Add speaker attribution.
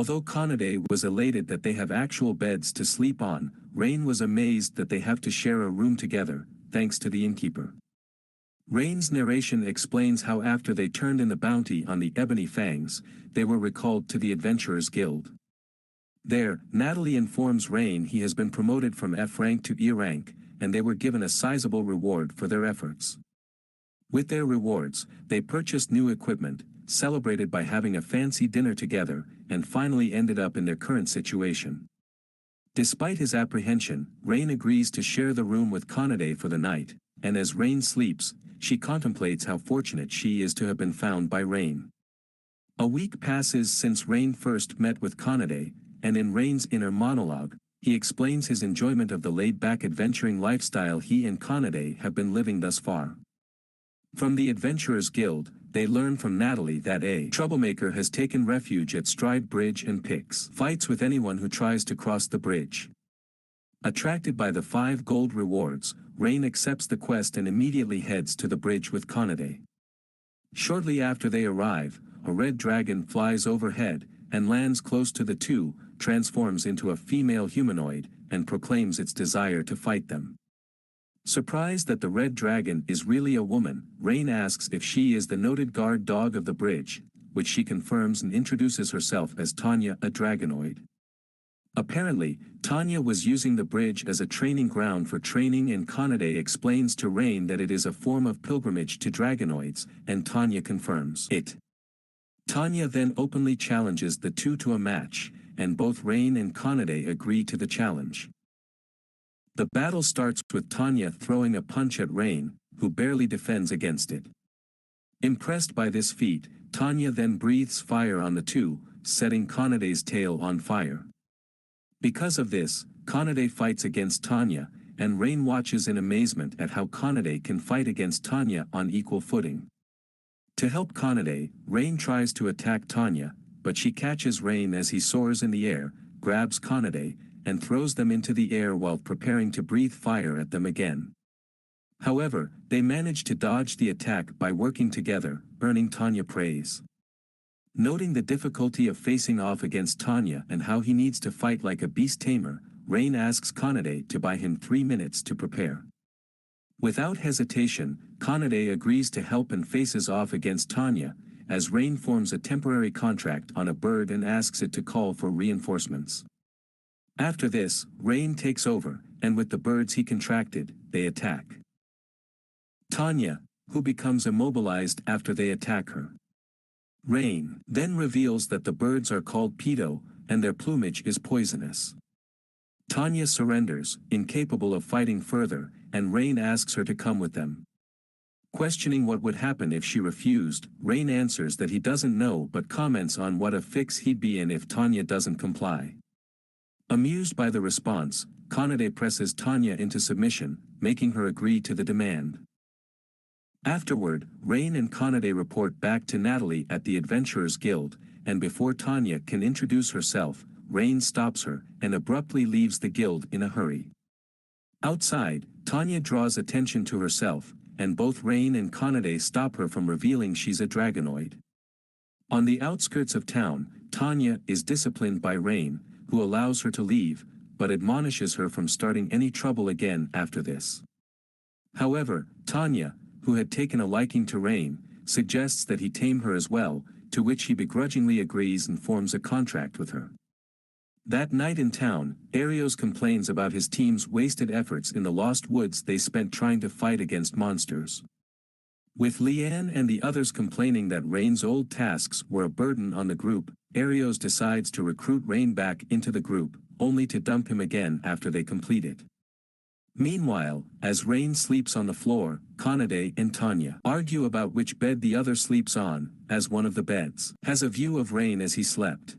Speaker 1: Although Kanade was elated that they have actual beds to sleep on, Rein was amazed that they have to share a room together, thanks to the innkeeper. Rein's narration explains how after they turned in the bounty on the Ebony Fangs, they were recalled to the Adventurers Guild. There, Natalie informs Rein he has been promoted from F rank to E rank, and they were given a sizable reward for their efforts. With their rewards, they purchased new equipment, celebrated by having a fancy dinner together, and finally ended up in their current situation. Despite his apprehension, Rein agrees to share the room with Kanade for the night, and as Rein sleeps, she contemplates how fortunate she is to have been found by Rein. A week passes since Rein first met with Kanade, and in Rein's inner monologue, he explains his enjoyment of the laid-back adventuring lifestyle he and Kanade have been living thus far. From the Adventurers Guild, they learn from Natalie that a troublemaker has taken refuge at Stride Bridge and fights with anyone who tries to cross the bridge. Attracted by the 5 gold rewards, Rein accepts the quest and immediately heads to the bridge with Kanade. Shortly after they arrive, a red dragon flies overhead, and lands close to the two, transforms into a female humanoid, and proclaims its desire to fight them. Surprised that the red dragon is really a woman, Rein asks if she is the noted guard dog of the bridge, which she confirms and introduces herself as Tania, a dragonoid. Apparently, Tania was using the bridge as a training ground for training, and Kanade explains to Rein that it is a form of pilgrimage to dragonoids, and Tania confirms it. Tania then openly challenges the two to a match, and both Rein and Kanade agree to the challenge. The battle starts with Tania throwing a punch at Rein, who barely defends against it. Impressed by this feat, Tania then breathes fire on the two, setting Kanade's tail on fire. Because of this, Kanade fights against Tania, and Rein watches in amazement at how Kanade can fight against Tania on equal footing. To help Kanade, Rein tries to attack Tania, but she catches Rein as he soars in the air, grabs Kanade, and throws them into the air while preparing to breathe fire at them again. However, they manage to dodge the attack by working together, earning Tania praise. Noting the difficulty of facing off against Tania and how he needs to fight like a beast tamer, Rein asks Kanade to buy him 3 minutes to prepare. Without hesitation, Kanade agrees to help and faces off against Tania, as Rein forms a temporary contract on a bird and asks it to call for reinforcements. After this, Rein takes over, and with the birds he contracted, they attack Tania, who becomes immobilized after they attack her. Rein then reveals that the birds are called pedo, and their plumage is poisonous. Tania surrenders, incapable of fighting further, and Rein asks her to come with them. Questioning what would happen if she refused, Rein answers that he doesn't know but comments on what a fix he'd be in if Tania doesn't comply. Amused by the response, Kanade presses Tania into submission, making her agree to the demand. Afterward, Rein and Kanade report back to Natalie at the Adventurers Guild, and before Tania can introduce herself, Rein stops her, and abruptly leaves the guild in a hurry. Outside, Tania draws attention to herself, and both Rein and Kanade stop her from revealing she's a dragonoid. On the outskirts of town, Tania is disciplined by Rein, who allows her to leave, but admonishes her from starting any trouble again after this. However, Tania, who had taken a liking to Rein, suggests that he tame her as well, to which he begrudgingly agrees and forms a contract with her. That night in town, Arios complains about his team's wasted efforts in the lost woods they spent trying to fight against monsters. With Leanne and the others complaining that Rein's old tasks were a burden on the group, Arios decides to recruit Rein back into the group, only to dump him again after they complete it. Meanwhile, as Rein sleeps on the floor, Kanade and Tania argue about which bed the other sleeps on, as one of the beds has a view of Rein as he slept.